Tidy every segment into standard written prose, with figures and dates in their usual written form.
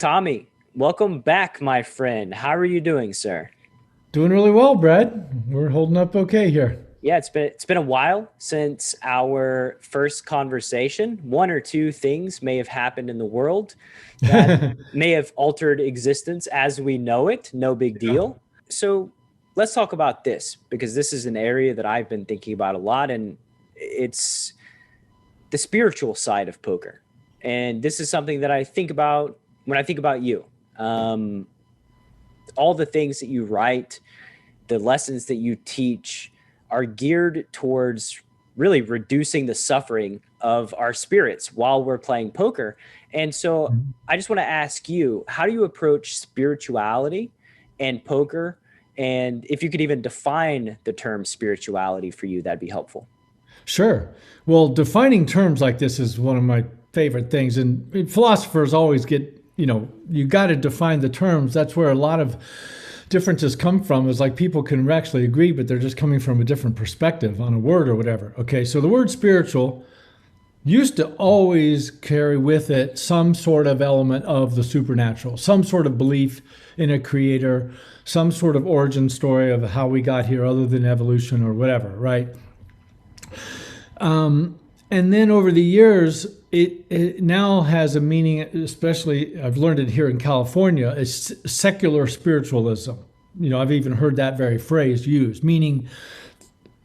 Tommy, welcome back, my friend. How are you doing, sir? Doing really well, Brad. We're holding up okay here. Yeah, it's been a while since our first conversation. One or two things may have happened in the world that Yeah. may have altered existence as we know it. No big deal. So let's talk about this because this is an area that I've been thinking about a lot, and it's the spiritual side of poker. And this is something that I think about when I think about you. Um, all the things that you write, the lessons that you teach are geared towards really reducing the suffering of our spirits while we're playing poker. And so I just want to ask you, how do you approach spirituality and poker? And if you could even define the term spirituality for you, that'd be helpful. Sure. Well, defining terms like this is one of my favorite things. And philosophers always get, you got to define the terms. That's where a lot of differences come from, is like people can actually agree, but they're just coming from a different perspective on a word or whatever. Okay. So the word spiritual used to always carry with it some sort of element of the supernatural, some sort of belief in a creator, some sort of origin story of how we got here other than evolution or whatever, right? And then over the years, it now has a meaning, especially I've learned it here in California, it's secular spiritualism. I've even heard that very phrase used, meaning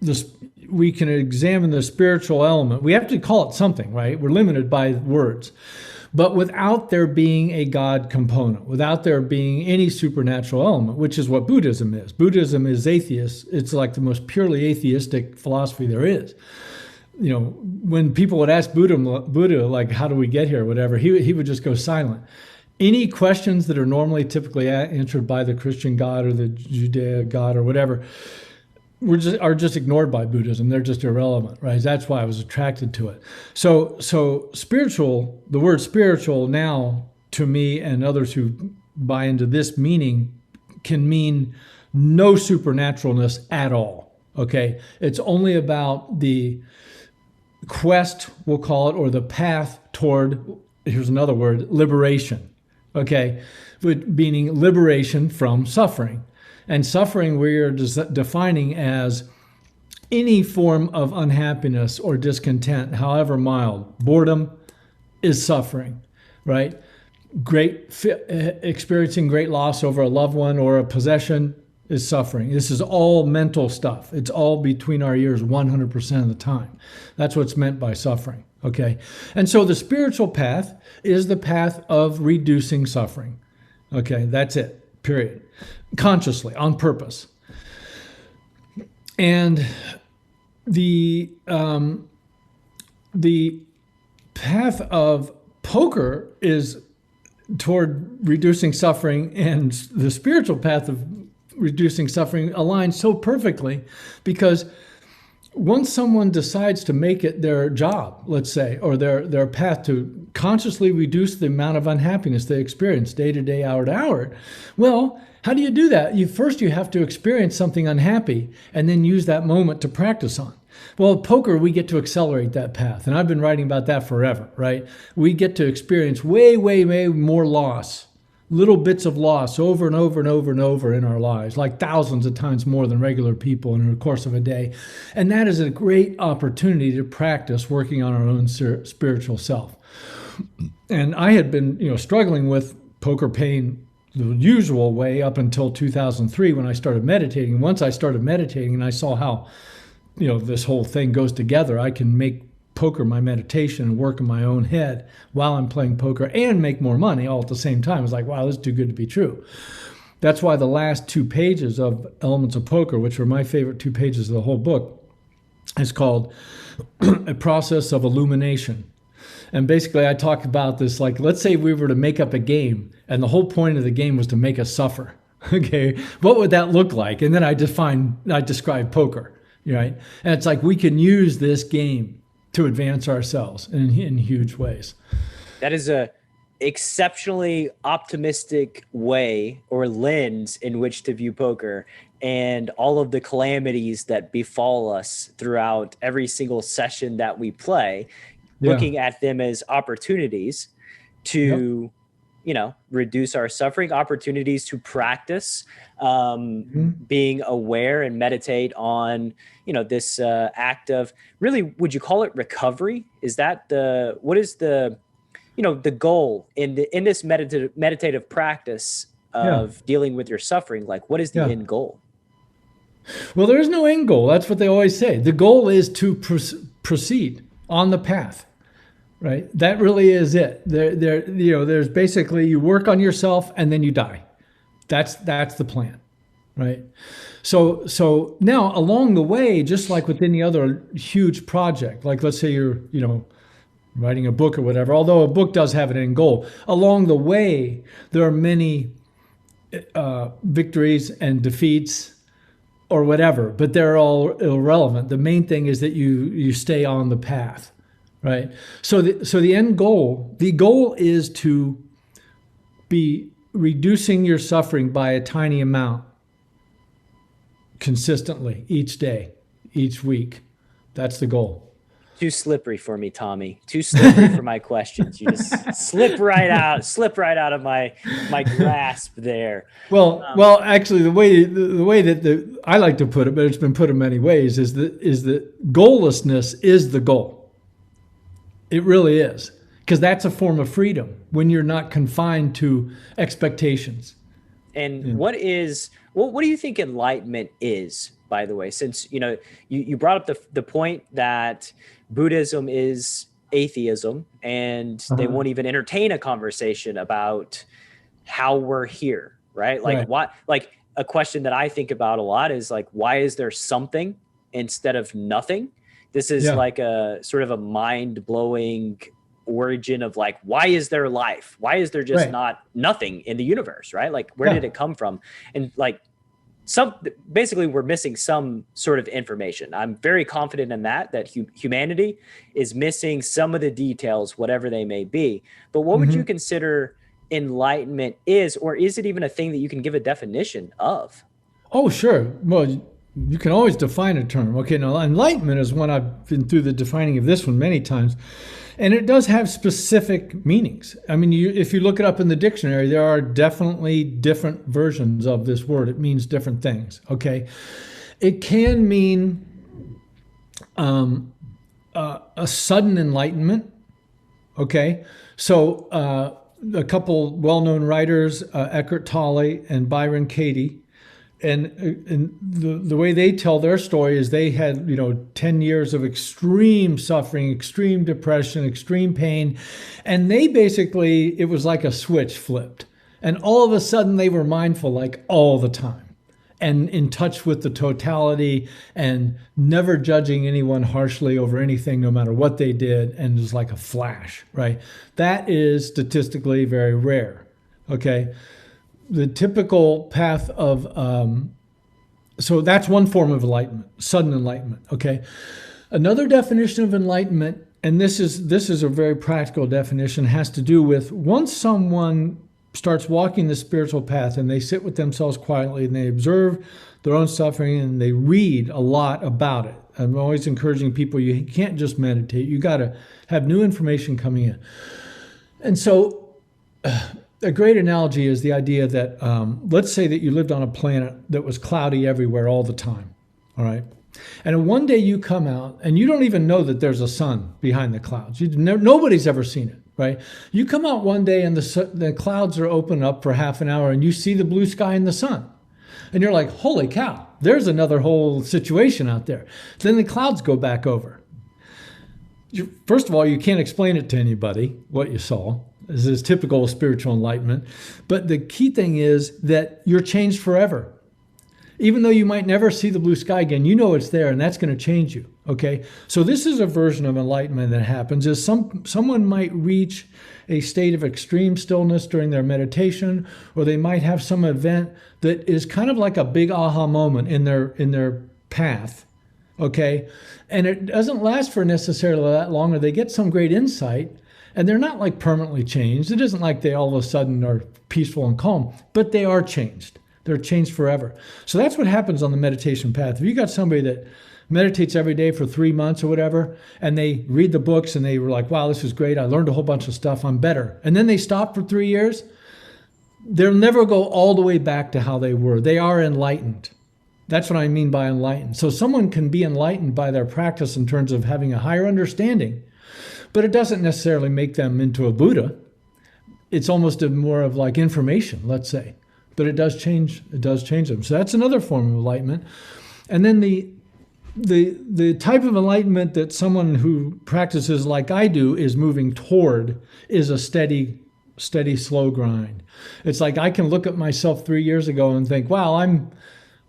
this, we can examine the spiritual element. We have to call it something, right? We're limited by words. But without there being a God component, without there being any supernatural element, which is what Buddhism is. Buddhism is atheist. It's like the most purely atheistic philosophy there is. When people would ask Buddha, like, how do we get here, whatever, he would just go silent. Any questions that are normally typically answered by the Christian God or the Judeo God or whatever are just ignored by Buddhism. They're just irrelevant, right? That's why I was attracted to it. So spiritual, the word spiritual now to me and others who buy into this meaning can mean no supernaturalness at all. Okay, it's only about the quest, we'll call it, or the path toward, here's another word, liberation. Okay, meaning liberation from suffering. And suffering we are defining as any form of unhappiness or discontent, however mild. Boredom is suffering, right? Experiencing great loss over a loved one or a possession is suffering. This is all mental stuff. It's all between our ears 100% of the time. That's what's meant by suffering, okay? And so the spiritual path is the path of reducing suffering, okay? That's it, period. Consciously, on purpose. And the path of poker is toward reducing suffering, and the spiritual path of reducing suffering aligns so perfectly, because once someone decides to make it their job, let's say, or their path to consciously reduce the amount of unhappiness they experience day to day, hour to hour, well, how do you do that? You have to experience something unhappy and then use that moment to practice on. Well, poker, we get to accelerate that path. And I've been writing about that forever, right? We get to experience way, way, way more loss, little bits of loss over and over and over and over in our lives, like thousands of times more than regular people in the course of a day. And that is a great opportunity to practice working on our own spiritual self. And I had been, struggling with poker pain the usual way up until 2003 when I started meditating. Once I started meditating and I saw how, this whole thing goes together, I can make poker my meditation and work in my own head while I'm playing poker and make more money all at the same time. It's like, wow, this is too good to be true. That's why the last 2 pages of Elements of Poker, which were my favorite 2 pages of the whole book, is called A Process of Illumination. And basically I talk about this, like, let's say we were to make up a game and the whole point of the game was to make us suffer. Okay, what would that look like? And then I describe poker, right? And it's like we can use this game to advance ourselves in huge ways. That is a exceptionally optimistic way or lens in which to view poker and all of the calamities that befall us throughout every single session that we play, Yeah. looking at them as opportunities Yep. to, reduce our suffering, opportunities to practice being aware and meditate on, this act of, really, would you call it recovery? Is that what is the goal in this meditative practice Yeah. of dealing with your suffering? Like, what is the Yeah. end goal? Well, there is no end goal. That's what they always say. The goal is to proceed on the path, right? That really is it. There's basically, you work on yourself and then you die. That's the plan, right? So now along the way, just like with any other huge project, like let's say you're, writing a book or whatever, although a book does have an end goal, along the way, there are many victories and defeats or whatever, but they're all irrelevant. The main thing is that you stay on the path, right? So the end goal, the goal is to be reducing your suffering by a tiny amount consistently each day, each week. That's the goal. Too slippery for me, Tommy. Too slippery for my questions. You just slip right out of my grasp there. Well, actually, the way that I like to put it, but it's been put in many ways, is that goallessness is the goal. It really is, because that's a form of freedom when you're not confined to expectations. And what do you think enlightenment is, by the way? Since you brought up the point that Buddhism is atheism, and they won't even entertain a conversation about how we're here, right? Like, what? Like, a question that I think about a lot is like, why is there something instead of nothing? This is like a sort of a mind-blowing origin of like, why is there life? Why is there just not nothing in the universe, right? Like, where did it come from? And like, basically we're missing some sort of information. I'm very confident in that humanity is missing some of the details, whatever they may be. But what would you consider enlightenment is, or is it even a thing that you can give a definition of? Oh, sure. Well, you can always define a term. Okay, now enlightenment is one I've been through the defining of this one many times. And it does have specific meanings. I mean, if you look it up in the dictionary, there are definitely different versions of this word. It means different things, okay? It can mean a sudden enlightenment, okay? So a couple well-known writers, Eckhart Tolle and Byron Katie, and the way they tell their story is they had 10 years of extreme suffering, extreme depression, extreme pain, and they basically, it was like a switch flipped, and all of a sudden they were mindful like all the time and in touch with the totality and never judging anyone harshly over anything, no matter what they did, and it was like a flash, right? That is statistically very rare, okay? The typical path of, so that's one form of enlightenment, sudden enlightenment, okay? Another definition of enlightenment, and this is a very practical definition, has to do with once someone starts walking the spiritual path and they sit with themselves quietly and they observe their own suffering and they read a lot about it. I'm always encouraging people, you can't just meditate, you got to have new information coming in. And so, a great analogy is the idea that, let's say that you lived on a planet that was cloudy everywhere all the time, all right? And one day you come out and you don't even know that there's a sun behind the clouds. Nobody's ever seen it, right? You come out one day and the clouds are open up for half an hour and you see the blue sky and the sun. And you're like, holy cow, there's another whole situation out there. Then the clouds go back over. First of all, you can't explain it to anybody, what you saw. This is typical of spiritual enlightenment. But the key thing is that you're changed forever. Even though you might never see the blue sky again, you know it's there, and that's going to change you, okay? So this is a version of enlightenment that happens, is someone might reach a state of extreme stillness during their meditation, or they might have some event that is kind of like a big aha moment in their path, okay? And it doesn't last for necessarily that long, or they get some great insight, and they're not like permanently changed. It isn't like they all of a sudden are peaceful and calm, but they are changed. They're changed forever. So that's what happens on the meditation path. If you got somebody that meditates every day for 3 months or whatever, and they read the books and they were like, wow, this is great. I learned a whole bunch of stuff. I'm better. And then they stop for 3 years. they'll never go all the way back to how they were. They are enlightened. That's what I mean by enlightened. So someone can be enlightened by their practice in terms of having a higher understanding, but it doesn't necessarily make them into a Buddha. It's almost more of like information, let's say, but it does change. It does change them. So that's another form of enlightenment. And then the type of enlightenment that someone who practices like I do is moving toward is a steady, slow grind. It's like I can look at myself 3 years ago and think, wow,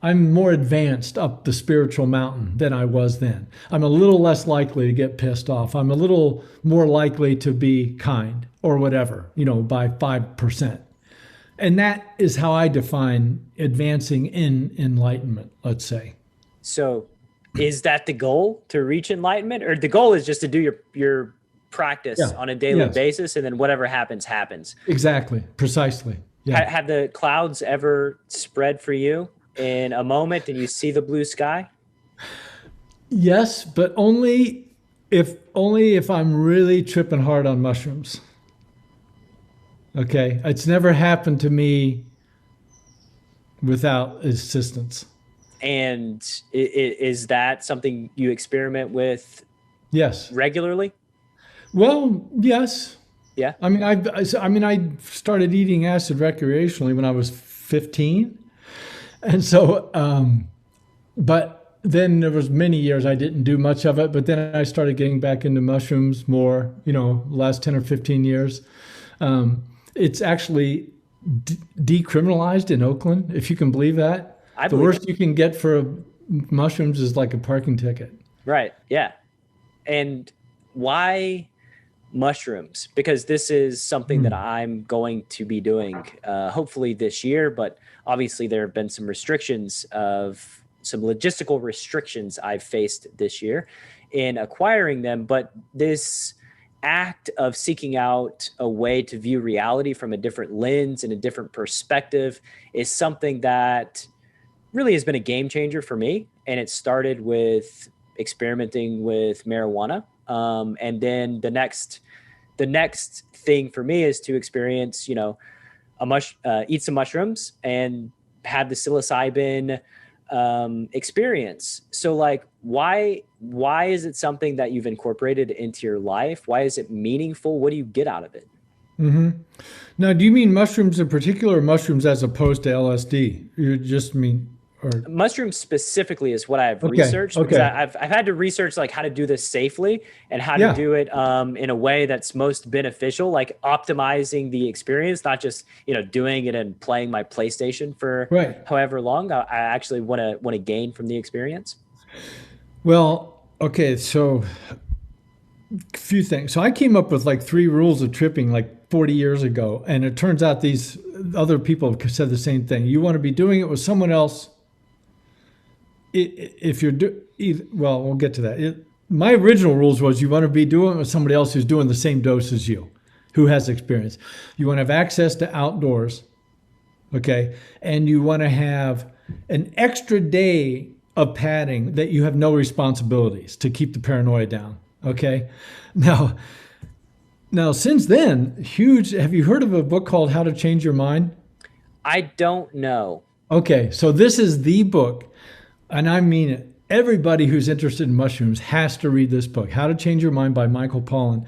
I'm more advanced up the spiritual mountain than I was then. I'm a little less likely to get pissed off. I'm a little more likely to be kind or whatever, by 5%. And that is how I define advancing in enlightenment, let's say. So is that the goal, to reach enlightenment, or the goal is just to do your practice on a daily basis, and then whatever happens, happens? Exactly. Precisely. Yeah. Have the clouds ever spread for you in a moment and you see the blue sky? Yes, but only if I'm really tripping hard on mushrooms. Okay. It's never happened to me without assistance. And is that something you experiment with? Yes. Regularly? Well, yes. Yeah. I mean, I started eating acid recreationally when I was 15. And so, but then there was many years I didn't do much of it, but then I started getting back into mushrooms more, last 10 or 15 years. It's actually decriminalized in Oakland, if you can believe that. The worst you can get for mushrooms is like a parking ticket. Right. Yeah. And why mushrooms? Because this is something that I'm going to be doing hopefully this year, but obviously there have been some logistical restrictions I've faced this year in acquiring them. But this act of seeking out a way to view reality from a different lens and a different perspective is something that really has been a game changer for me. And it started with experimenting with marijuana. And then the next thing for me is to experience, eat some mushrooms and have the psilocybin experience. So like, why is it something that you've incorporated into your life? Why is it meaningful? What do you get out of it? Mm-hmm. Now, do you mean mushrooms in particular, or mushrooms as opposed to LSD? You just mean... Mushrooms specifically is what I've researched, because I've had to research like how to do this safely and how to do it in a way that's most beneficial, like optimizing the experience, not just doing it and playing my PlayStation for however long. I actually want to gain from the experience. Well, okay, so a few things. So I came up with like 3 rules of tripping like 40 years ago, and it turns out these other people have said the same thing. You want to be doing it with someone else. If you're we'll get to that. My original rules was you want to be doing it with somebody else who's doing the same dose as you, who has experience. You want to have access to outdoors, okay? And you want to have an extra day of padding that you have no responsibilities to keep the paranoia down, okay? Now since then, have you heard of a book called How to Change Your Mind? I don't know. Okay, so this is the book. And I mean it. Everybody who's interested in mushrooms has to read this book, How to Change Your Mind by Michael Pollan.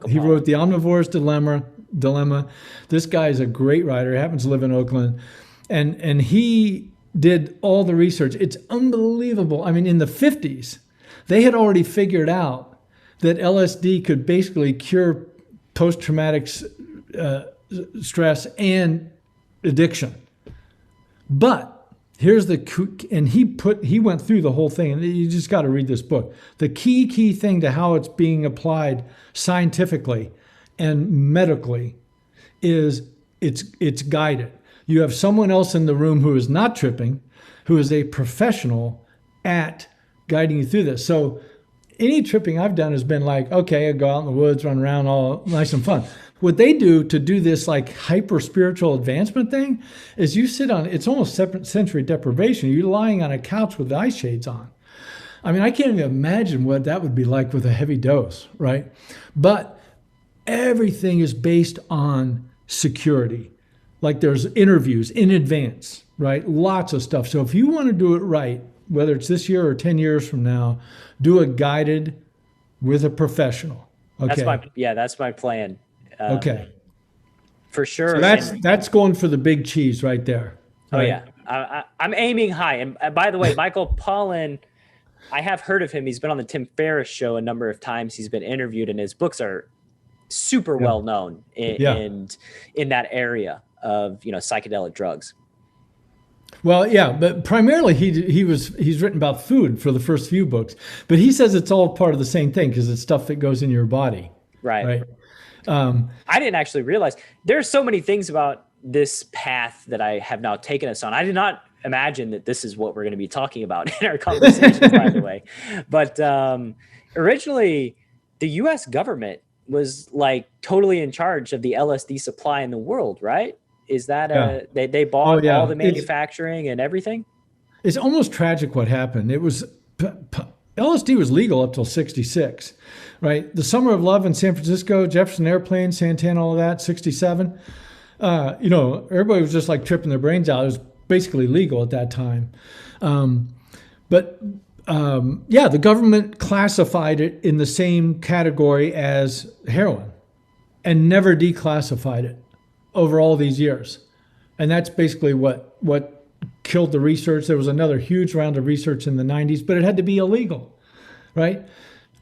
He wrote The Omnivore's Dilemma. This guy is a great writer. He happens to live in Oakland. And he did all the research. It's unbelievable. I mean, in the 50s, they had already figured out that LSD could basically cure post-traumatic stress and addiction. But here's he went through the whole thing, and you just got to read this book. The key thing to how it's being applied scientifically and medically is it's guided. You have someone else in the room who is not tripping, who is a professional at guiding you through this. So any tripping I've done has been like, okay, I go out in the woods, run around, all nice and fun. What they do to do this like hyper spiritual advancement thing is you sit on, it's almost sensory deprivation. You're lying on a couch with the eye shades on. I mean, I can't even imagine what that would be like with a heavy dose, right? But everything is based on security. Like there's interviews in advance, right? Lots of stuff. So if you want to do it right, whether it's this year or 10 years from now, do it guided with a professional. Okay. That's my plan. Okay. For So sure. that's going for the big cheese right there. Oh right? yeah. I'm aiming high. And by the way, Michael Pollan, I have heard of him. He's been on the Tim Ferriss show a number of times. He's been interviewed, and his books are super well known in that area of psychedelic drugs. Well, yeah, but primarily he's written about food for the first few books, but he says it's all part of the same thing because it's stuff that goes in your body. Right. I didn't actually realize there's so many things about this path that I have now taken us on. I did not imagine that this is what we're going to be talking about in our conversation, by the way. But originally, the U.S. government was like totally in charge of the LSD supply in the world, right? Is that they bought all the manufacturing and everything? It's almost tragic what happened. It was LSD was legal up till '66, right? The Summer of Love in San Francisco, Jefferson Airplane, Santana, all of that, '67. Everybody was just like tripping their brains out. It was basically legal at that time. The government classified it in the same category as heroin and never declassified it over all these years. And that's basically what killed the research. There was another huge round of research in the 90s, but it had to be illegal, right?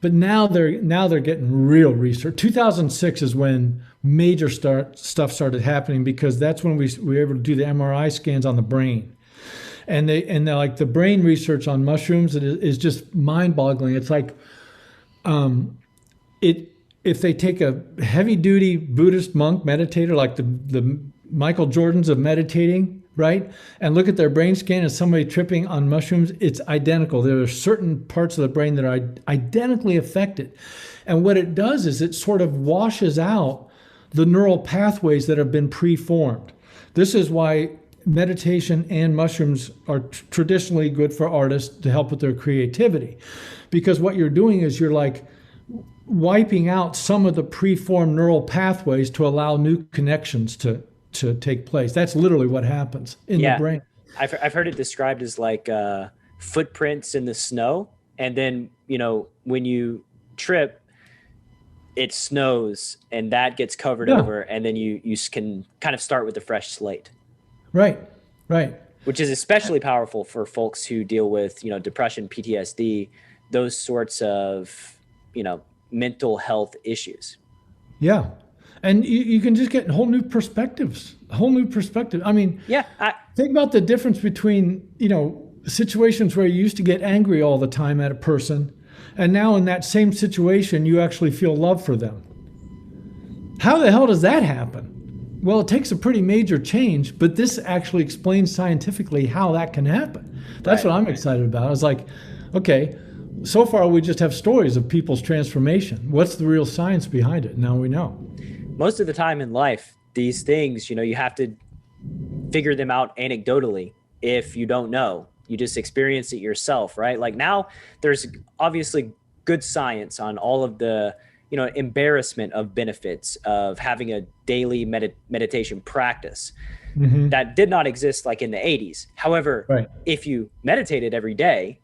But now they're getting real research. 2006 is when major stuff started happening, because that's when we were able to do the MRI scans on the brain. And they're like, the brain research on mushrooms is just mind-boggling. It's like if they take a heavy-duty Buddhist monk meditator, like the Michael Jordans of meditating, right, and look at their brain scan and somebody tripping on mushrooms, it's identical. There are certain parts of the brain that are identically affected. And what it does is it sort of washes out the neural pathways that have been preformed. This is why meditation and mushrooms are traditionally good for artists to help with their creativity. Because what you're doing is you're like wiping out some of the preformed neural pathways to allow new connections to take place. That's literally what happens in the brain. I've heard it described as like footprints in the snow. And then, when you trip, it snows and that gets covered over. And then you can kind of start with a fresh slate. Right. Which is especially powerful for folks who deal with, depression, PTSD, those sorts of, mental health issues. Yeah. And you can just get whole new perspectives. I mean, think about the difference between, situations where you used to get angry all the time at a person, and now in that same situation, you actually feel love for them. How the hell does that happen? Well, it takes a pretty major change, but this actually explains scientifically how that can happen. That's what I'm excited about. I was like, okay, so far we just have stories of people's transformation. What's the real science behind it? Now we know. Most of the time in life, these things, you have to figure them out anecdotally. If you don't know, you just experience it yourself, right? Like now there's obviously good science on all of the, embarrassment of benefits of having a daily meditation practice. Mm-hmm. That did not exist like in the 80s. However, if you meditated every day,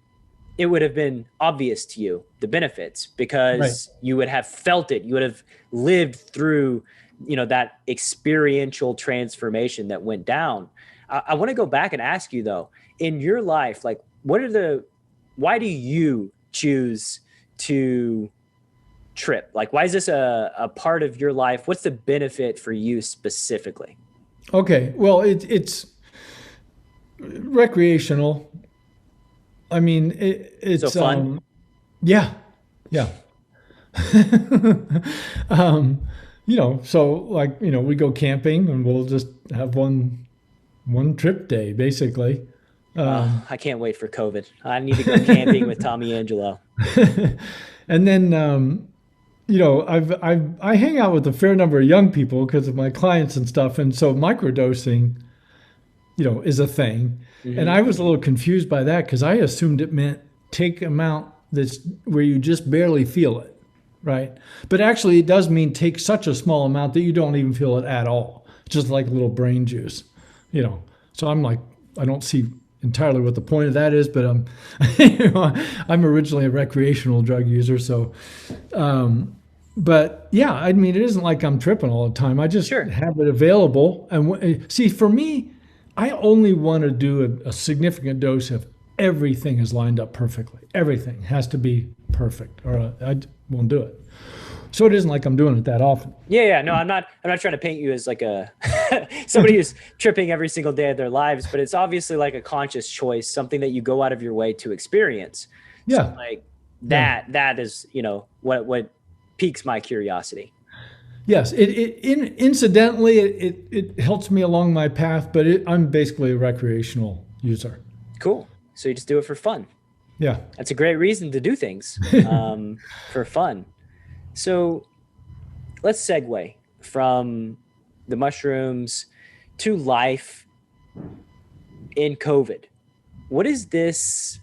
it would have been obvious to you, the benefits, because you would have felt it. You would have lived through, that experiential transformation that went down. I want to go back and ask you though, in your life, like why do you choose to trip? Like, why is this a part of your life? What's the benefit for you specifically? Okay. Well, it's recreational. I mean, it's so fun. Yeah. So like, we go camping and we'll just have one trip day, basically. I can't wait for COVID. I need to go camping with Tommy Angelo. And then, I hang out with a fair number of young people because of my clients and stuff. And so microdosing, is a thing. Mm-hmm. And I was a little confused by that because I assumed it meant take amount that's where you just barely feel it, right? But actually it does mean take such a small amount that you don't even feel it at all. just like a little brain juice, you know. So I'm like, I don't see entirely what the point of that is, but I'm originally a recreational drug user, so but yeah, I mean, it isn't like I'm tripping all the time. I just Sure. have it available. And see, for me, I only want to do a significant dose if everything is lined up perfectly. Everything has to be perfect, or I won't do it. So it isn't like I'm doing it that often. Yeah. No, I'm not trying to paint you as like a somebody who's tripping every single day of their lives, but it's obviously like a conscious choice, something that you go out of your way to experience. So Yeah, like yeah. that is, what piques my curiosity. Yes, incidentally, it helps me along my path, but I'm basically a recreational user. Cool. So you just do it for fun. Yeah. That's a great reason to do things for fun. So let's segue from the mushrooms to life in COVID. What is this,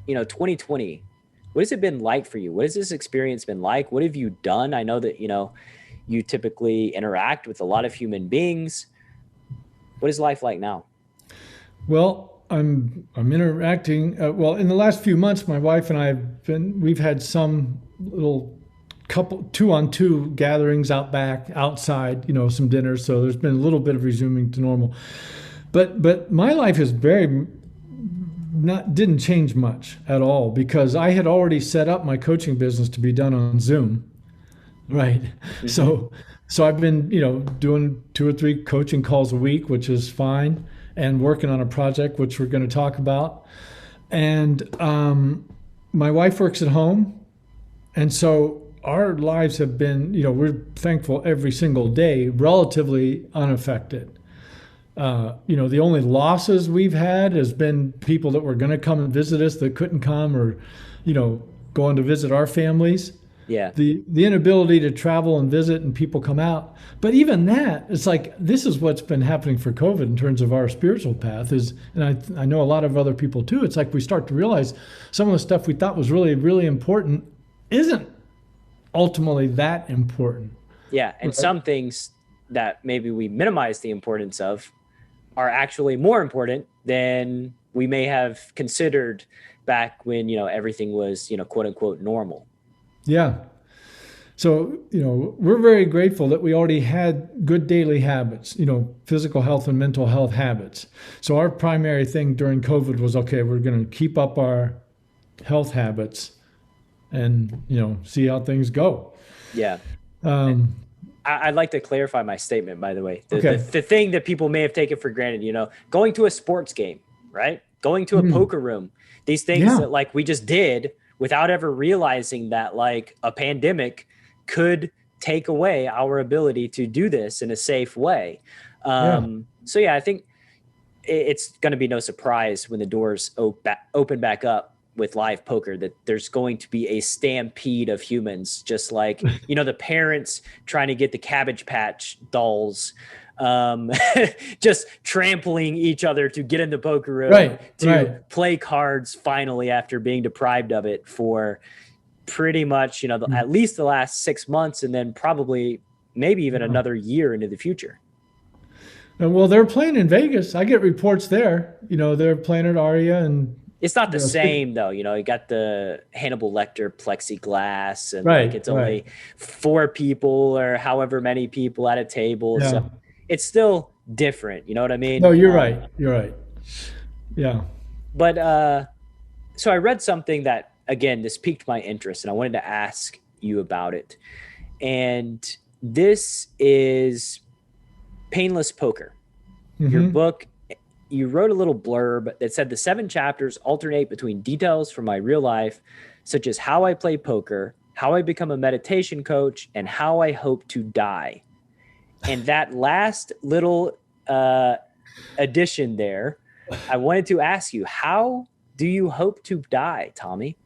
2020? What has it been like for you? What has this experience been like? What have you done? I know that, you typically interact with a lot of human beings. What is life like now? Well, I'm interacting. Well, in the last few months, my wife and I we've had some little couple 2-on-2 gatherings out back outside, some dinners. So there's been a little bit of resuming to normal. But my life is very not didn't change much at all because I had already set up my coaching business to be done on Zoom. Right. Mm-hmm. So I've been, doing 2 or 3 coaching calls a week, which is fine, and working on a project which we're going to talk about. And my wife works at home, and so our lives have been, we're thankful every single day, relatively unaffected. The only losses we've had has been people that were going to come and visit us that couldn't come, or, going to visit our families. Yeah. The inability to travel and visit and people come out. But even that, it's like this is what's been happening for COVID in terms of our spiritual path is, and I know a lot of other people too. It's like we start to realize some of the stuff we thought was really, really important isn't ultimately that important. Yeah. And Right. some things that maybe we minimize the importance of are actually more important than we may have considered back when, everything was, quote unquote normal. Yeah. So, we're very grateful that we already had good daily habits, physical health and mental health habits. So our primary thing during COVID was, okay, we're going to keep up our health habits and, see how things go. Yeah. Um, I'd like to clarify my statement, by the way. Okay. The thing that people may have taken for granted, going to a sports game, right? Going to a poker room, these things that like we just did without ever realizing that like a pandemic could take away our ability to do this in a safe way. So yeah, I think it's going to be no surprise when the doors open back up with live poker that there's going to be a stampede of humans, just like, the parents trying to get the Cabbage Patch dolls, just trampling each other to get in the poker room, play cards finally after being deprived of it for pretty much, at least the last 6 months, and then probably maybe even another year into the future. And well, they're playing in Vegas. I get reports there. They're playing at Aria, and it's not the same though. You got the Hannibal Lecter plexiglass, and like it's only 4 people or however many people at a table. Yeah. So it's still different. You know what I mean? No, you're right. You're right. Yeah. But so I read something that, again, this piqued my interest, and I wanted to ask you about it. And this is Painless Poker. Mm-hmm. Your book, you wrote a little blurb that said the 7 chapters alternate between details from my real life, such as how I play poker, how I become a meditation coach, and how I hope to die. And that last little addition there, I wanted to ask you, how do you hope to die, Tommy?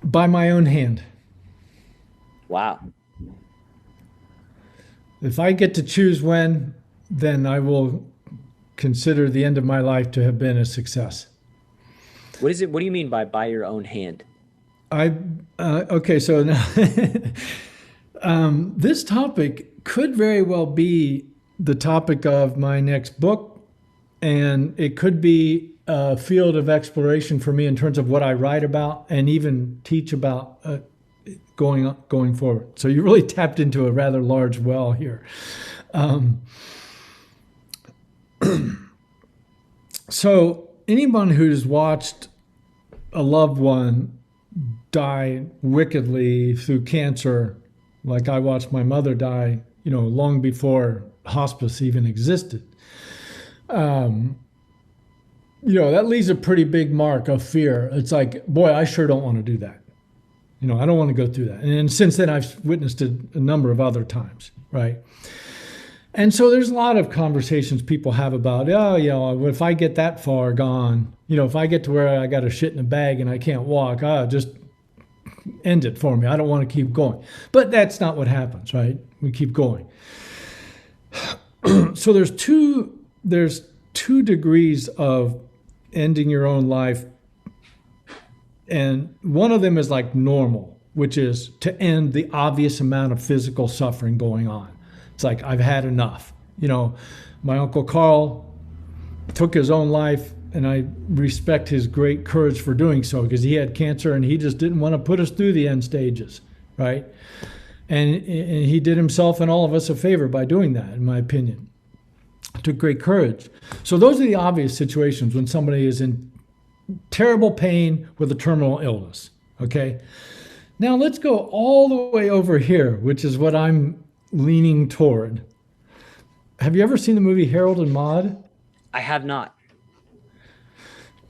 By my own hand. Wow. If I get to choose when, then I will consider the end of my life to have been a success. What is it? What do you mean by your own hand? Okay, so now this topic could very well be the topic of my next book, and it could be a field of exploration for me in terms of what I write about and even teach about going forward. So you really tapped into a rather large well here. So anyone who's watched a loved one die wickedly through cancer, like I watched my mother die, long before hospice even existed, that leaves a pretty big mark of fear. It's like, boy, I sure don't want to do that. I don't want to go through that. And since then, I've witnessed it a number of other times, right? And so there's a lot of conversations people have about, if I get that far gone, if I get to where I got to shit in a bag and I can't walk, just end it for me. I don't want to keep going. But that's not what happens, right? We keep going. So there's two degrees of ending your own life. And one of them is like normal, which is to end the obvious amount of physical suffering going on. It's like, I've had enough. My Uncle Carl took his own life, and I respect his great courage for doing so, because he had cancer and he just didn't want to put us through the end stages, right? And he did himself and all of us a favor by doing that, in my opinion. It took great courage. So those are the obvious situations when somebody is in terrible pain with a terminal illness, okay? Now let's go all the way over here, which is what I'm leaning toward. Have you ever seen the movie Harold and Maude? I have not.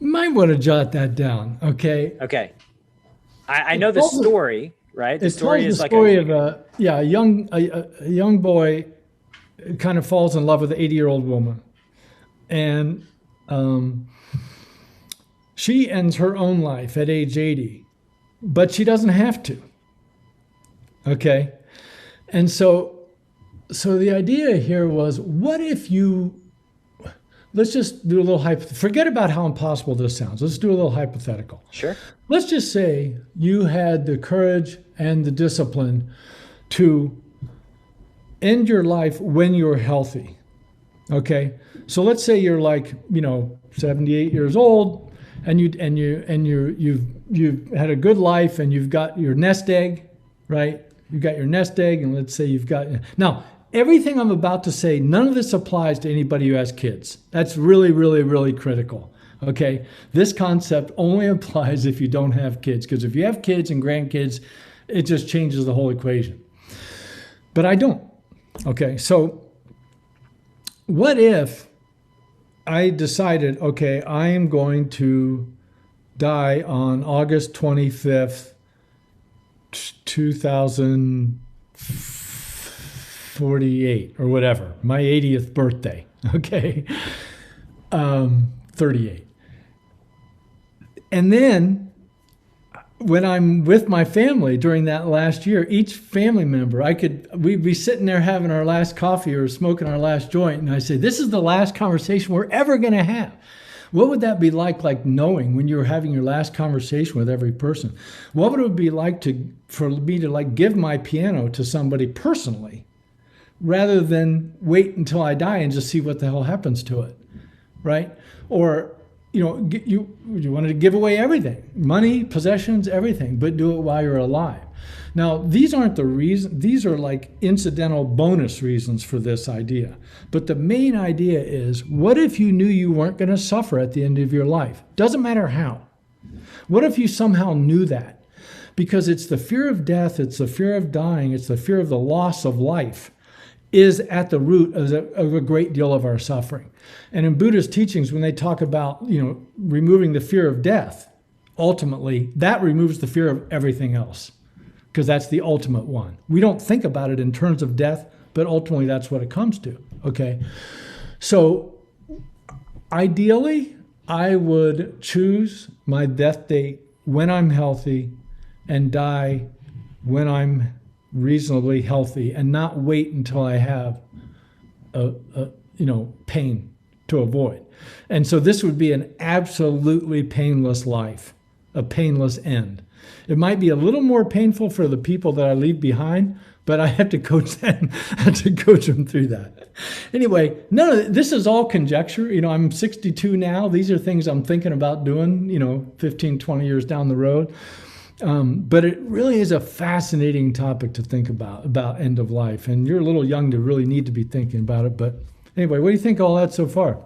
Might want to jot that down, okay? Okay. I know the story, right? The story is like of a young boy kind of falls in love with an 80-year-old woman. And she ends her own life at age 80, but she doesn't have to. Okay? And so the idea here was, what if let's just do a little forget about how impossible this sounds. Let's do a little hypothetical. Sure. Let's just say you had the courage and the discipline to end your life when you're healthy. Okay? So let's say you're like, 78 years old, and you've had a good life, and you've got your nest egg, right? You've got your nest egg, and let's say you've got... Now, everything I'm about to say, none of this applies to anybody who has kids. That's really, really, really critical, okay? This concept only applies if you don't have kids, because if you have kids and grandkids, it just changes the whole equation. But I don't, okay? So what if I decided, okay, I am going to die on August 25th, 2048 or whatever, my 80th birthday, okay? 38. And then when I'm with my family during that last year, each family member, we'd be sitting there having our last coffee or smoking our last joint, and I say, this is the last conversation we're ever going to have. What would that be like knowing when you were having your last conversation with every person? What would it be like for me to give my piano to somebody personally, rather than wait until I die and just see what the hell happens to it, right? Or, you wanted to give away everything, money, possessions, everything, but do it while you're alive. Now, these aren't the reason. These are like incidental bonus reasons for this idea. But the main idea is, what if you knew you weren't going to suffer at the end of your life? Doesn't matter how. What if you somehow knew that? Because it's the fear of death, it's the fear of dying, it's the fear of the loss of life is at the root of a great deal of our suffering. And in Buddhist teachings, when they talk about, removing the fear of death, ultimately, that removes the fear of everything else, because that's the ultimate one. We don't think about it in terms of death, but ultimately that's what it comes to, okay? So ideally, I would choose my death date when I'm healthy and die when I'm reasonably healthy, and not wait until I have pain to avoid. And so this would be an absolutely painless life, a painless end. It might be a little more painful for the people that I leave behind, but I have to coach them, I have to coach them through that. Anyway, this is all conjecture. I'm 62 now. These are things I'm thinking about doing, 15, 20 years down the road. But it really is a fascinating topic to think about end of life. And you're a little young to really need to be thinking about it. But anyway, what do you think of all that so far?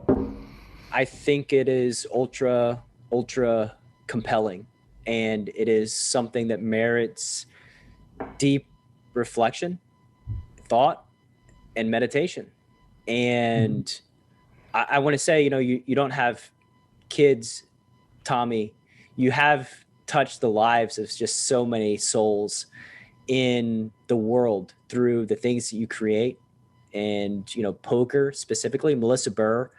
I think it is ultra, ultra compelling, and it is something that merits deep reflection, thought, and meditation. And I want to say, you don't have kids, Tommy. You have touched the lives of just so many souls in the world through the things that you create. And, poker specifically, Melissa Burr,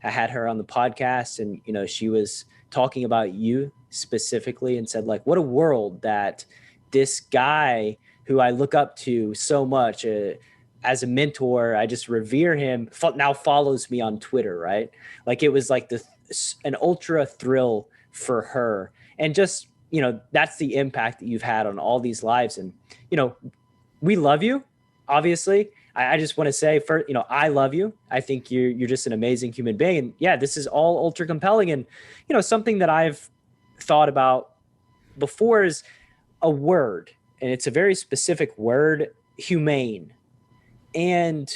I had her on the podcast, and, she was talking about you specifically and said, like, what a world that this guy who I look up to so much as a mentor, I just revere him, now follows me on Twitter, right? Like, it was like an ultra thrill for her. And just, that's the impact that you've had on all these lives. And, we love you, obviously. I just want to say, I love you. I think you're just an amazing human being. And yeah, this is all ultra compelling. And, something that I've thought about before is a word, and it's a very specific word, humane. And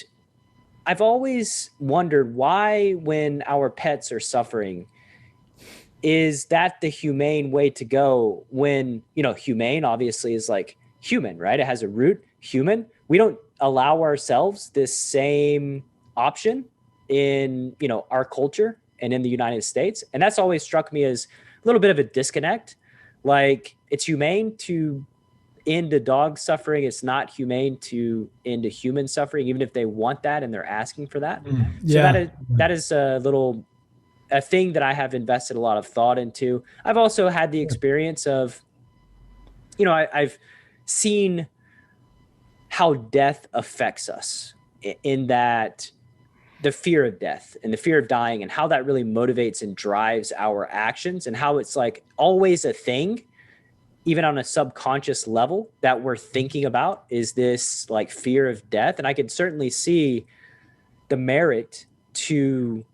I've always wondered why, when our pets are suffering, is that the humane way to go? When, humane obviously is like human, right? It has a root, human. We don't allow ourselves this same option in, our culture and in the United States. And that's always struck me as a little bit of a disconnect. Like, it's humane to end a dog suffering. It's not humane to end a human suffering, even if they want that and they're asking for that. Yeah. So that is a thing that I have invested a lot of thought into. I've also had the experience of, I've seen how death affects us, in that the fear of death and the fear of dying, and how that really motivates and drives our actions, and how it's like always a thing, even on a subconscious level, that we're thinking about, is this like fear of death. And I could certainly see the merit to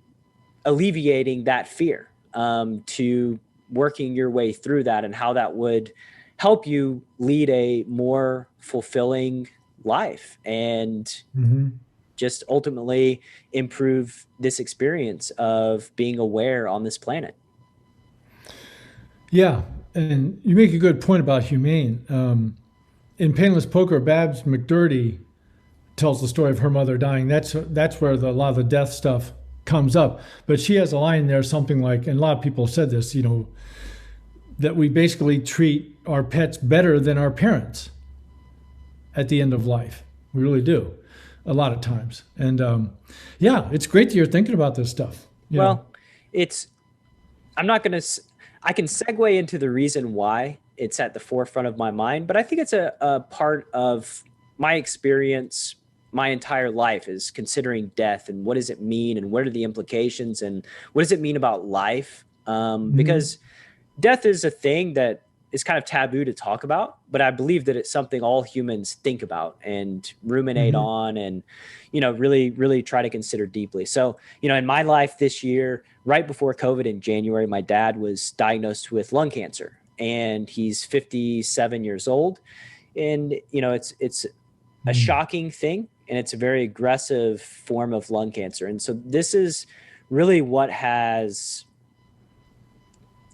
alleviating that fear, to working your way through that, and how that would help you lead a more fulfilling life, and just ultimately improve this experience of being aware on this planet. Yeah. And you make a good point about humane. In Painless Poker, Babs McDurdy tells the story of her mother dying. That's where a lot of the death stuff comes up. But she has a line there, something like, and a lot of people have said this, that we basically treat our pets better than our parents at the end of life. We really do, a lot of times. And yeah, it's great that you're thinking about this stuff. I'm not going to, I can segue into the reason why it's at the forefront of my mind, but I think it's a part of my experience. My entire life is considering death, and what does it mean, and what are the implications, and what does it mean about life? Because death is a thing that is kind of taboo to talk about, but I believe that it's something all humans think about and ruminate on, and, really, really try to consider deeply. So, in my life this year, right before COVID in January, my dad was diagnosed with lung cancer, and he's 57 years old. And, it's a shocking thing, and it's a very aggressive form of lung cancer. And so this is really what has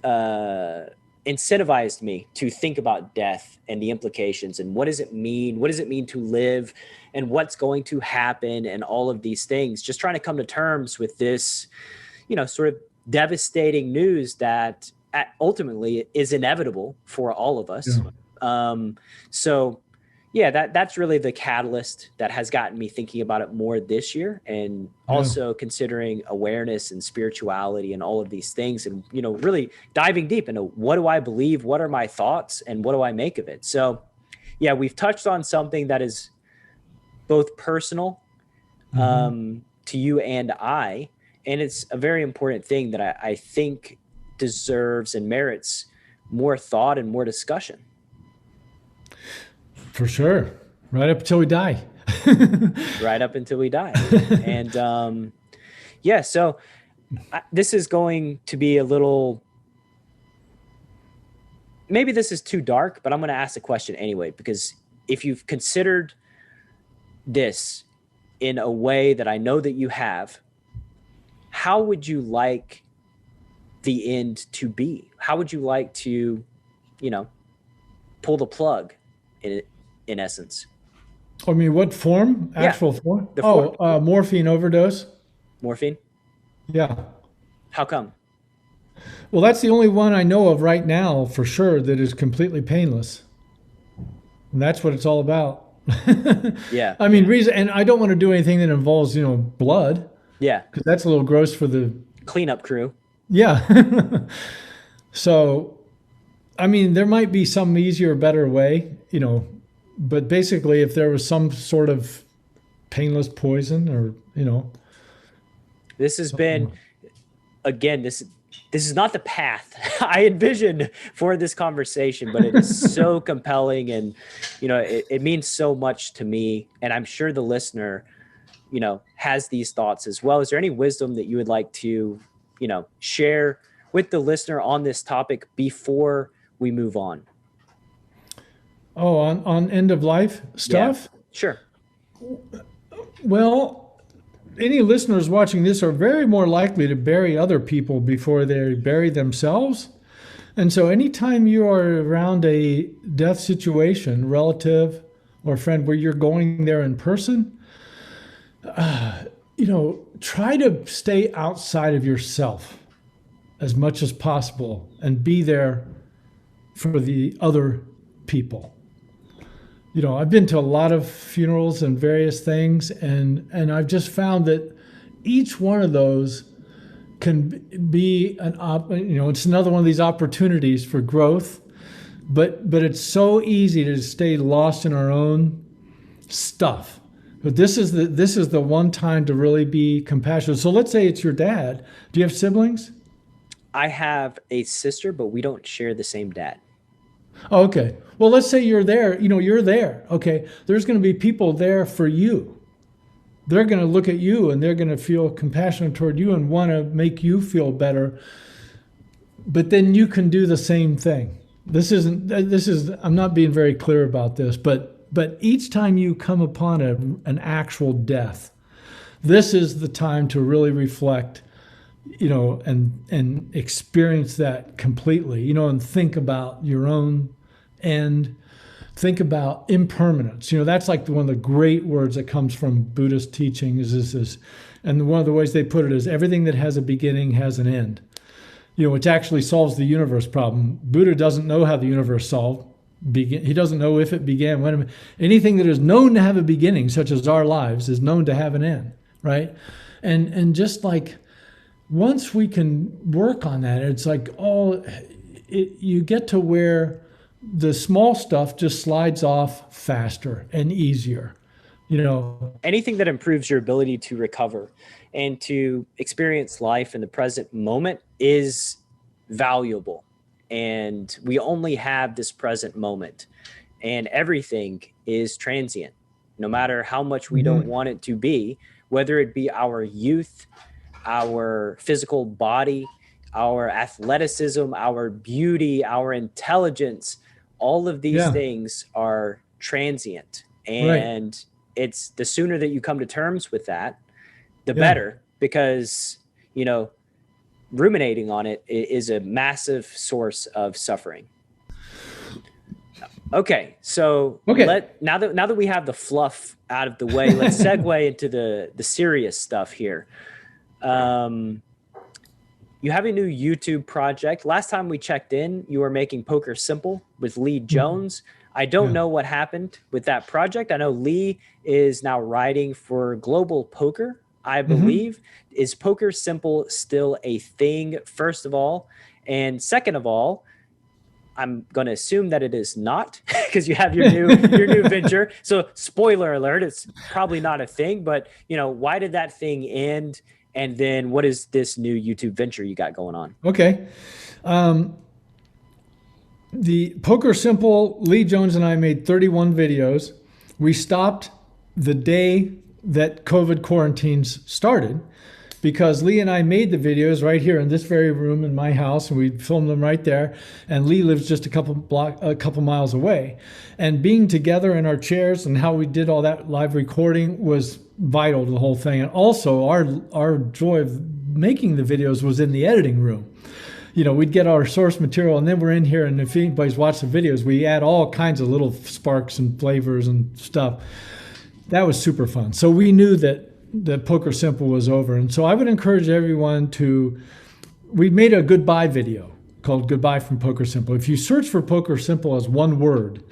incentivized me to think about death and the implications, and what does it mean? What does it mean to live, and what's going to happen, and all of these things, just trying to come to terms with this, sort of devastating news that ultimately is inevitable for all of us. So yeah, that's really the catalyst that has gotten me thinking about it more this year, and also considering awareness and spirituality and all of these things, and, really diving deep into what do I believe, what are my thoughts, and what do I make of it? So yeah, we've touched on something that is both personal to you and I, and it's a very important thing that I think deserves and merits more thought and more discussion. For sure. Right up until we die. right up until we die. And yeah, so this is going to be a little, maybe this is too dark, but I'm going to ask the question anyway, because if you've considered this in a way that I know that you have, how would you like the end to be? How would you like to, you know, pull the plug in essence? I mean, what form? Actual form? The Oh, form. morphine overdose. Morphine? Yeah. How come? Well, that's the only one I know of right now for sure that is completely painless. And that's what it's all about. Yeah. I mean, reason, and I don't want to do anything that involves, blood, Yeah. because that's a little gross for the, Cleanup crew. yeah. So, I mean, there might be some easier, better way, but basically, if there was some sort of painless poison or, This has been, again, this is not the path I envisioned for this conversation, but it is so compelling, and it means so much to me, and I'm sure the listener has these thoughts as well. Is there any wisdom that you would like to share with the listener on this topic before we move on? Oh, on end of life stuff? Yeah, sure. Well, any listeners watching this are very more likely to bury other people before they bury themselves. And so anytime you are around a death situation, relative or friend, where you're going there in person, try to stay outside of yourself as much as possible and be there for the other people. I've been to a lot of funerals and various things, and I've just found that each one of those can be it's another one of these opportunities for growth, but it's so easy to stay lost in our own stuff. But this is the one time to really be compassionate. So let's say it's your dad. Do you have siblings? I have a sister, but we don't share the same dad. Okay. Well, let's say you're there. You're there. Okay. There's going to be people there for you. They're going to look at you and they're going to feel compassionate toward you and want to make you feel better. But then you can do the same thing. I'm not being very clear about this, but each time you come upon an actual death, this is the time to really reflect, and experience that completely, and think about your own end, think about impermanence. That's like one of the great words that comes from Buddhist teaching is this, and one of the ways they put it is everything that has a beginning has an end, which actually solves the universe problem. Buddha doesn't know how the universe he doesn't know if it began when. Anything that is known to have a beginning, such as our lives, is known to have an end, right? And just like, once we can work on that, it's like you get to where the small stuff just slides off faster and easier. Anything that improves your ability to recover and to experience life in the present moment is valuable. And we only have this present moment, and everything is transient, no matter how much we don't want it to be, whether it be our youth, our physical body, our athleticism, our beauty, our intelligence. All of these things are transient. And it's the sooner that you come to terms with that, the better, because, ruminating on it is a massive source of suffering. Okay. So now that we have the fluff out of the way, let's segue into the serious stuff here. You have a new YouTube project. Last time we checked in, you were making Poker Simple with Lee Jones. I don't know what happened with that project. I know Lee is now writing for Global Poker, I believe. Is Poker Simple still a thing, first of all? And second of all, I'm going to assume that it is not, because you have your new venture. So spoiler alert, it's probably not a thing, but why did that thing end? And then what is this new YouTube venture you got going on? Okay. The Poker Simple, Lee Jones and I made 31 videos. we stopped the day that COVID quarantines started, because Lee and I made the videos right here in this very room in my house, and we filmed them right there. And Lee lives just a couple miles away. And being together in our chairs and how we did all that live recording was vital to the whole thing. And also, our joy of making the videos was in the editing room. We'd get our source material, and then we're in here, and if anybody's watched the videos, we add all kinds of little sparks and flavors and stuff. That was super fun. So we knew that Poker Simple was over. And so I would encourage everyone we made a goodbye video called Goodbye from Poker Simple. If you search for Poker Simple as one word,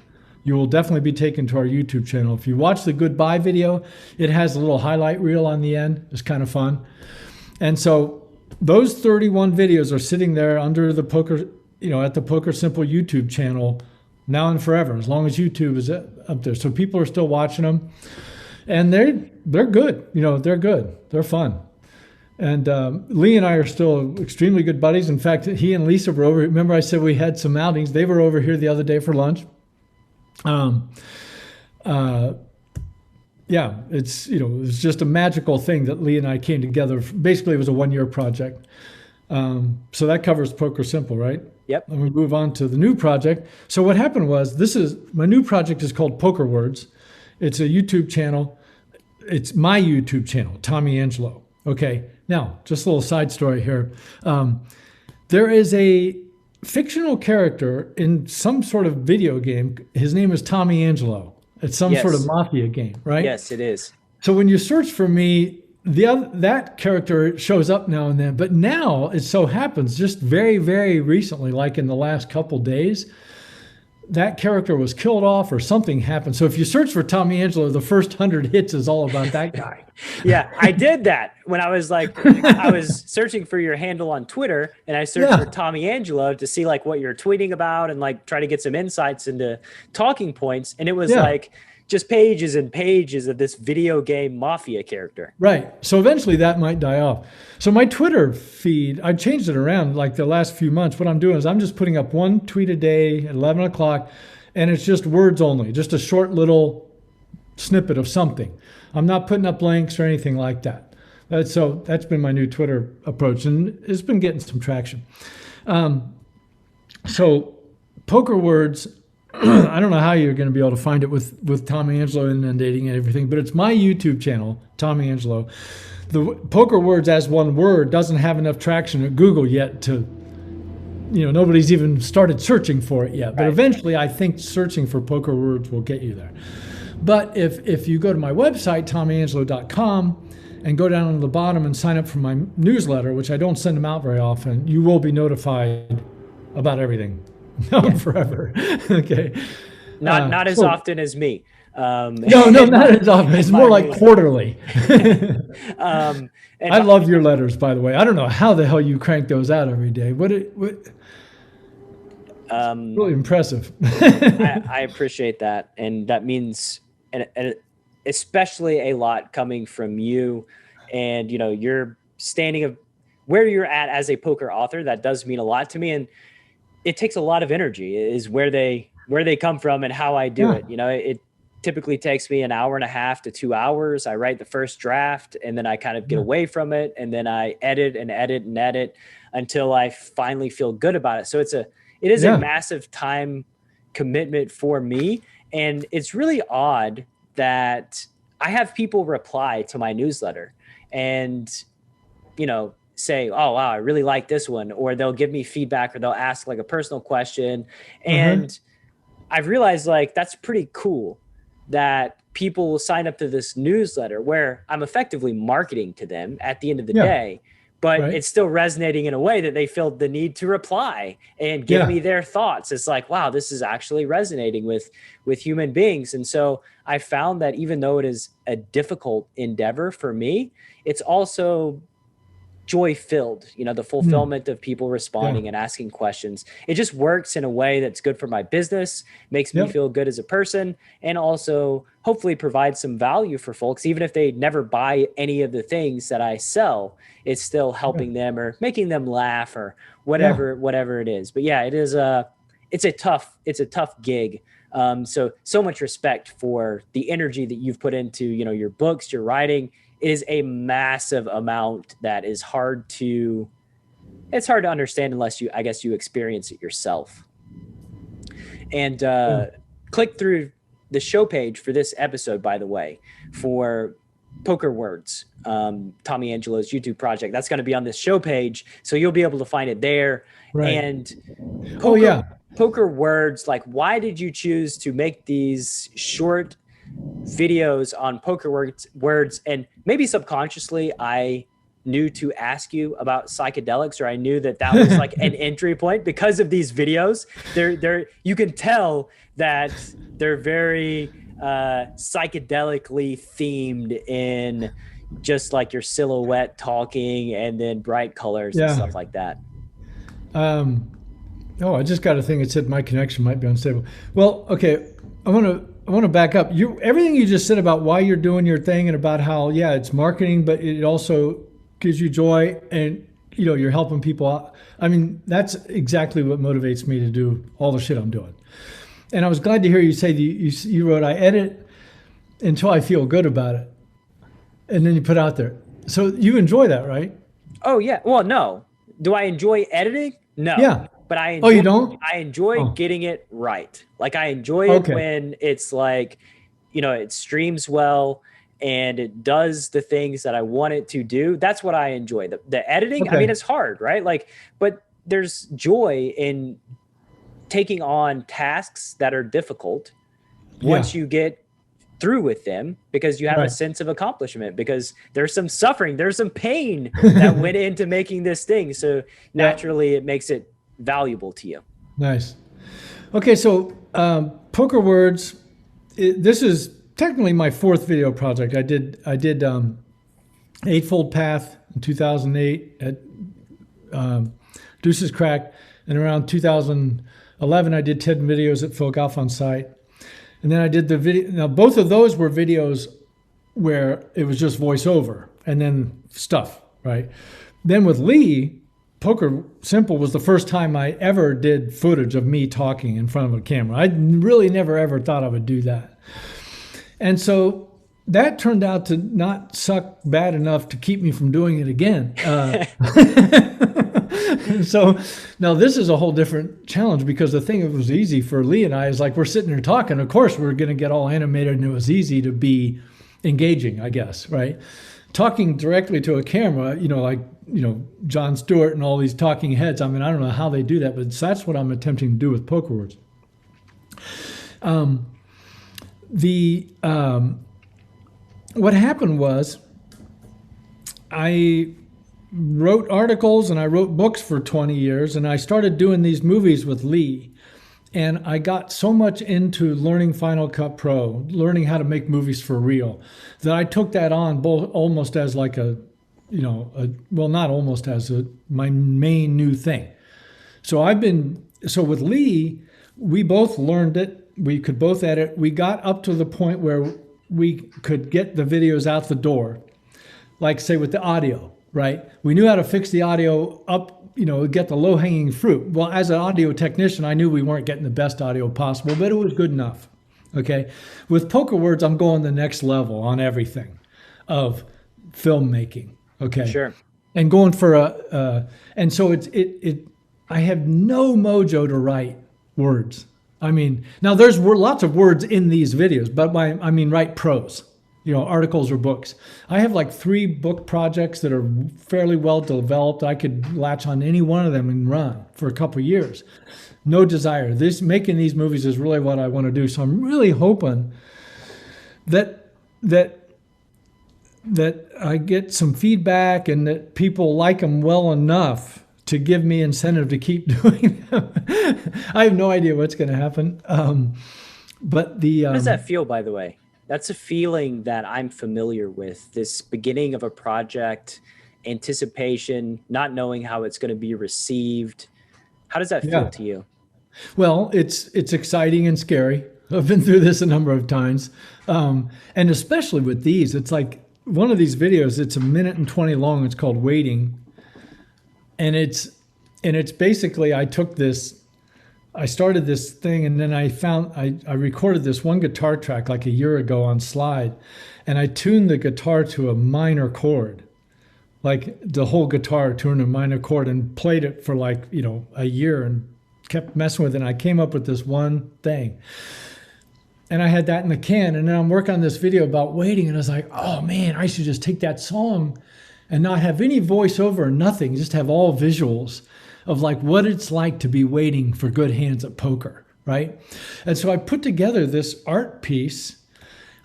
you will definitely be taken to our YouTube channel. If you watch the goodbye video, it has a little highlight reel on the end. It's kind of fun. And so those 31 videos are sitting there under the Poker, at the Poker Simple YouTube channel now and forever, as long as YouTube is up there. So people are still watching them. And they're good. They're good. They're fun. And Lee and I are still extremely good buddies. In fact, he and Lisa were over. Remember I said we had some outings? They were over here the other day for lunch. Yeah, it's just a magical thing that Lee and I came together. Basically, it was a 1-year project. So that covers Poker Simple, right? Yep. And we move on to the new project. So what happened was, my new project is called Poker Words. It's a YouTube channel. It's my YouTube channel, Tommy Angelo. Okay. Now, just a little side story here. There is a fictional character in some sort of video game. His name is Tommy Angelo. It's some sort of mafia game, right? Yes, it is. So when you search for me, that character shows up now and then. But now it so happens, just very, very recently, like in the last couple days, that character was killed off or something happened. So if you search for Tommy Angelo, the first 100 hits is all about that guy. Yeah, I did that when I was searching for your handle on Twitter, and I searched for Tommy Angelo to see what you're tweeting about and try to get some insights into talking points. And it was just pages and pages of this video game mafia character. Right. So eventually that might die off. So my Twitter feed, I changed it around the last few months. What I'm doing is I'm just putting up one tweet a day at 11 o'clock, and it's just words only, just a short little snippet of something. I'm not putting up links or anything like that. So that's been my new Twitter approach, and it's been getting some traction. So Poker Words, I don't know how you're going to be able to find it with Tommy Angelo inundating and everything, but it's my YouTube channel, Tommy Angelo. The Poker Words as one word doesn't have enough traction at Google yet to, nobody's even started searching for it yet. But eventually I think searching for Poker Words will get you there. But if you go to my website, tommyangelo.com, and go down to the bottom and sign up for my newsletter, which I don't send them out very often, you will be notified about everything. No, forever. Okay. Not as often as me. No, not as often. It's more like quarterly. I love your letters, by the way. I don't know how the hell you crank those out every day. Really impressive. I appreciate that. And that means, and especially a lot coming from you, and, you're standing of where you're at as a poker author. That does mean a lot to me. And it takes a lot of energy is where they come from and how I do it. It typically takes me an hour and a half to 2 hours. I write the first draft, and then I kind of get away from it. And then I edit and edit and edit until I finally feel good about it. So it is a massive time commitment for me. And it's really odd that I have people reply to my newsletter and, say, oh, wow, I really like this one, or they'll give me feedback, or they'll ask a personal question. And I've realized that's pretty cool that people will sign up to this newsletter where I'm effectively marketing to them at the end of the day, but it's still resonating in a way that they feel the need to reply and give me their thoughts. It's wow, this is actually resonating with human beings. And so I found that even though it is a difficult endeavor for me, it's also joy-filled, the fulfillment of people responding and asking questions. It just works in a way that's good for my business, makes me feel good as a person, and also hopefully provides some value for folks. Even if they never buy any of the things that I sell, it's still helping them or making them laugh or whatever it is. But it is it's a tough gig. So much respect for the energy that you've put into, your books, your writing. It is a massive amount that is it's hard to understand unless I guess you experience it yourself. And click through the show page for this episode, by the way, for Poker Words, Tommy Angelo's YouTube project. That's going to be on this show page, so you'll be able to find it there. Right. And Poker Words, like, why did you choose to make these short videos on Poker Words? And maybe subconsciously, I knew to ask you about psychedelics, or I knew that was like an entry point because of these videos. You can tell that they're very psychedelically themed in just like your silhouette talking and then bright colors and stuff like that. I just got a thing that said my connection might be unstable. Well, okay, I want to back up. Everything you just said about why you're doing your thing and about how it's marketing, but it also gives you joy, and you're helping people out. I mean, that's exactly what motivates me to do all the shit I'm doing. And I was glad to hear you say that you wrote, I edit until I feel good about it, and then you put out there. So you enjoy that, right? Oh yeah. Well, no. Do I enjoy editing? No. Yeah. But I enjoy, you don't? I enjoy getting it right. Like, I enjoy it when it's like, it streams well and it does the things that I want it to do. That's what I enjoy. The editing, I mean, it's hard, right? Like, but there's joy in taking on tasks that are difficult once you get through with them, because you have a sense of accomplishment, because there's some suffering, there's some pain that went into making this thing. So naturally it makes it valuable to you. Nice. Okay. So, Poker Words, this is technically my fourth video project. I did Eightfold Path in 2008 at Deuces Crack, and around 2011 I did 10 videos at Phil Goff on Site, and then I did the video. Now both of those were videos where it was just voiceover and then stuff, right? Then with Lee, Poker Simple was the first time I ever did footage of me talking in front of a camera. I really never ever thought I would do that. And so that turned out to not suck bad enough to keep me from doing it again. So now this is a whole different challenge, because the thing that was easy for Lee and I is like, we're sitting here talking. Of course, we're going to get all animated, and it was easy to be engaging, I guess, right? Talking directly to a camera, like, Jon Stewart and all these talking heads. I mean, I don't know how they do that, but that's what I'm attempting to do with Poker Words. What happened was I wrote articles and I wrote books for 20 years, and I started doing these movies with Lee. And I got so much into learning Final Cut Pro, learning how to make movies for real, that I took that on almost as like not almost as my main new thing. So with Lee, we both learned it. We could both edit. We got up to the point where we could get the videos out the door, like say with the audio, right? We knew how to fix the audio up, get the low-hanging fruit. Well, as an audio technician, I knew we weren't getting the best audio possible, but it was good enough, okay? With Poker Words, I'm going the next level on everything of filmmaking, okay? Sure. And going for and so I have no mojo to write words. I mean, now there's lots of words in these videos, but I mean write prose, articles or books. I have like 3 book projects that are fairly well developed. I could latch on any one of them and run for a couple of years. No desire. Making these movies is really what I want to do. So I'm really hoping that I get some feedback and that people like them well enough to give me incentive to keep doing them. I have no idea what's going to happen. But how does that feel, by the way? That's a feeling that I'm familiar with. This beginning of a project, anticipation, not knowing how it's going to be received. How does that feel to you? Well, it's exciting and scary. I've been through this a number of times. And especially with these, it's like one of these videos, it's 1 minute and 20 long. It's called Waiting. And it's basically, I took this I started this thing, and then I recorded this one guitar track like a year ago on slide, and I tuned the guitar to a minor chord, like the whole guitar tuned a minor chord, and played it for like, a year, and kept messing with it. And I came up with this one thing. And I had that in the can. And then I'm working on this video about waiting. And I was like, oh man, I should just take that song and not have any voiceover or nothing, just have all visuals of like what it's like to be waiting for good hands at poker, right? And so I put together this art piece.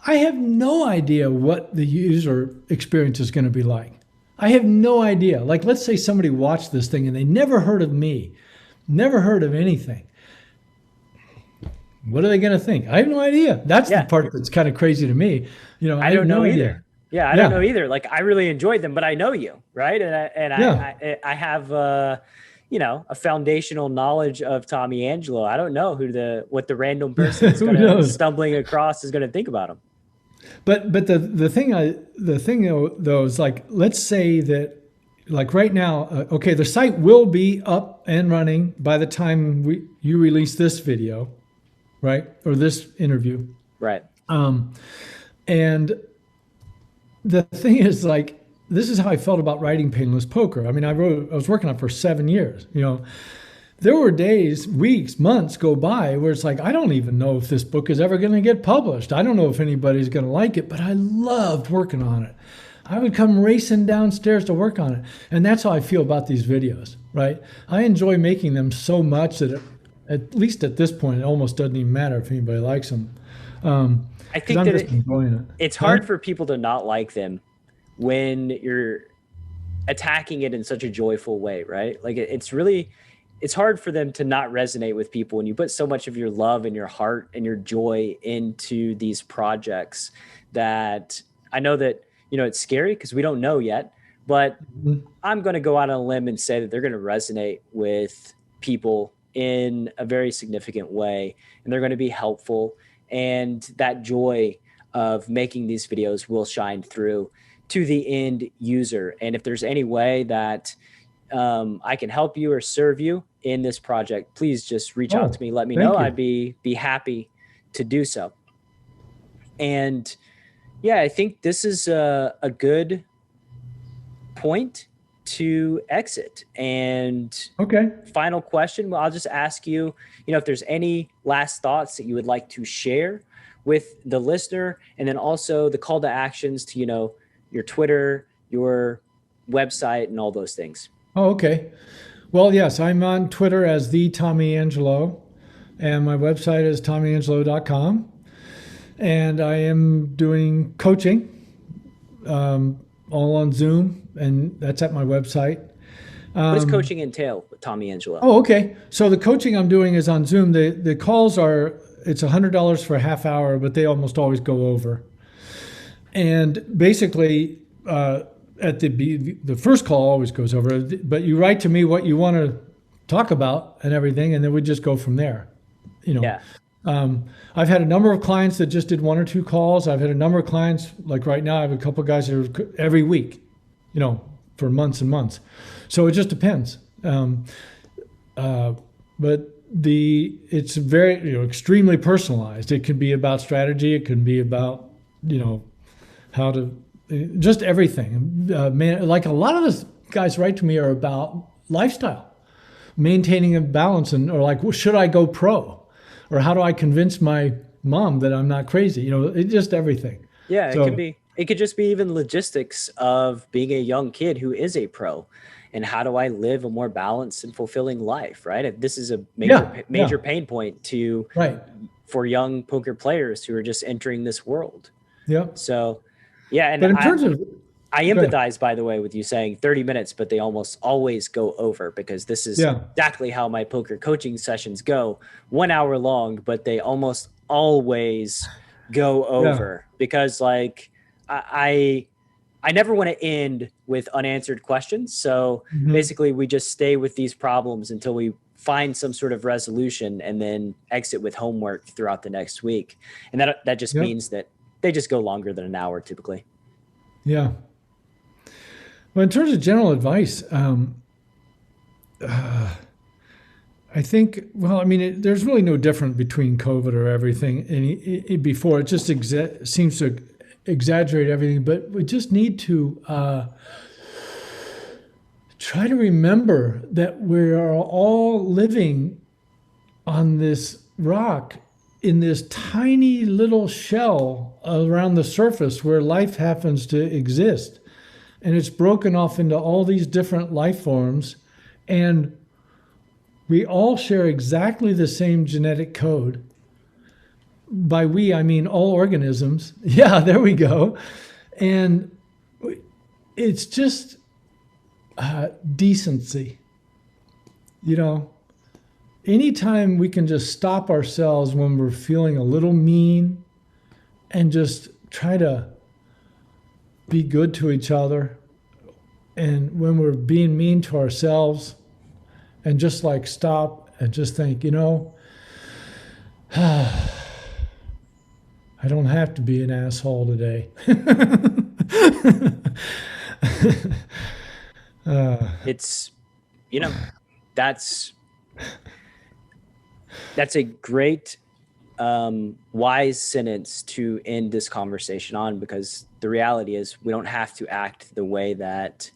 I have no idea what the user experience is going to be like. I have no idea. Like, let's say somebody watched this thing and they never heard of me, never heard of anything. What are they going to think? I have no idea. That's the part that's kind of crazy to me. I don't know either. Yeah, I don't know either. Like, I really enjoyed them, but I know you, right? I have a foundational knowledge of Tommy Angelo. I don't know what the random person is going to stumbling across is going to think about him. But the thing though is, like, let's say that, like, right now, okay, the site will be up and running by the time you release this video, right? Or this interview. Right. And the thing is, like, this is how I felt about writing Painless Poker. I mean, I was working on it for 7 years. There were days, weeks, months go by where it's like, I don't even know if this book is ever going to get published. I don't know if anybody's going to like it, but I loved working on it. I would come racing downstairs to work on it. And that's how I feel about these videos, right? I enjoy making them so much that at least at this point, it almost doesn't even matter if anybody likes them. I think that it's hard for people to not like them when you're attacking it in such a joyful way, right? Like, it's hard for them to not resonate with people when you put so much of your love and your heart and your joy into these projects. That I know that, it's scary because we don't know yet, but I'm going to go out on a limb and say that they're going to resonate with people in a very significant way, and they're going to be helpful. And that joy of making these videos will shine through to the end user. And if there's any way that I can help you or serve you in this project, please just reach out to me. Let me know. I'd be happy to do so. And yeah, I think this is a good point to exit. And final question, I'll just ask you, if there's any last thoughts that you would like to share with the listener, and then also the call to actions to, your Twitter, your website, and all those things. Oh, okay. Well, yes, I'm on Twitter as the Tommy Angelo, and my website is tommyangelo.com. And I am doing coaching, all on Zoom, and that's at my website. What does coaching entail with Tommy Angelo? Oh, okay. So the coaching I'm doing is on Zoom. The calls it's $100 for a half hour, but they almost always go over. And basically, at the first call always goes over, but you write to me what you want to talk about and everything, and then we just go from there. Yeah. I've had a number of clients that just did 1 or 2 calls. I've had a number of clients, like right now, I have a couple of guys that are every week, for months and months. So it just depends. But it's very, extremely personalized. It can be about strategy. It can be about, how to, just everything. Like a lot of the guys write to me are about lifestyle, maintaining a balance, or like, well, should I go pro? Or how do I convince my mom that I'm not crazy? It's just everything. Yeah, it could just be even logistics of being a young kid who is a pro, and how do I live a more balanced and fulfilling life, right? This is a major pain point for young poker players who are just entering this world. Yeah. So, yeah, and but in terms of, I empathize, by the way, with you saying 30 minutes, but they almost always go over, because this is exactly how my poker coaching sessions go. 1 hour long, but they almost always go over because, like, I never want to end with unanswered questions. So basically we just stay with these problems until we find some sort of resolution, and then exit with homework throughout the next week. And that just means that they just go longer than an hour typically. Yeah. Well, in terms of general advice, I think, well, I mean, there's really no difference between COVID or everything. And before, it just seems to exaggerate everything. But we just need to try to remember that we are all living on this rock in this tiny little shell around the surface where life happens to exist. And it's broken off into all these different life forms. And we all share exactly the same genetic code. By we, I mean all organisms. Yeah, there we go. And it's just decency. You know, anytime we can just stop ourselves when we're feeling a little mean and just try to be good to each other. And when we're being mean to ourselves, and just like stop and just think, I don't have to be an asshole today. It's, you know, that's a great wise sentence to end this conversation on, because the reality is we don't have to act the way that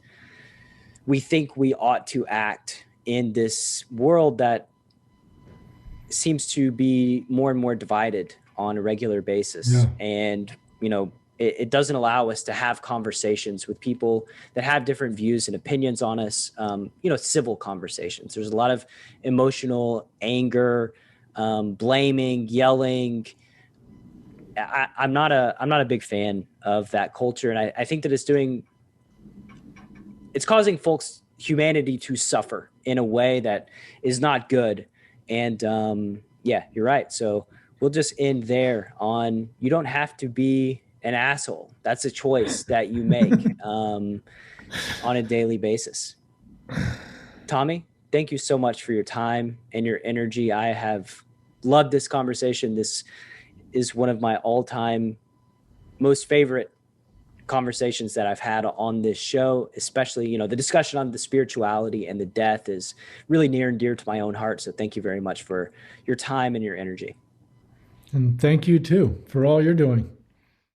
we think we ought to act in this world that seems to be more and more divided on a regular basis. Yeah. And, it doesn't allow us to have conversations with people that have different views and opinions on us, civil conversations. There's a lot of emotional anger, blaming, yelling. I'm not a big fan of that culture. And I think that it's causing humanity to suffer in a way that is not good. And yeah, you're right. So we'll just end there on, you don't have to be an asshole. That's a choice that you make on a daily basis. Tommy, thank you so much for your time and your energy. I have loved this conversation. This is one of my all-time most favorite conversations that I've had on this show, especially, the discussion on the spirituality and the death is really near and dear to my own heart. So thank you very much for your time and your energy. And thank you too for all you're doing.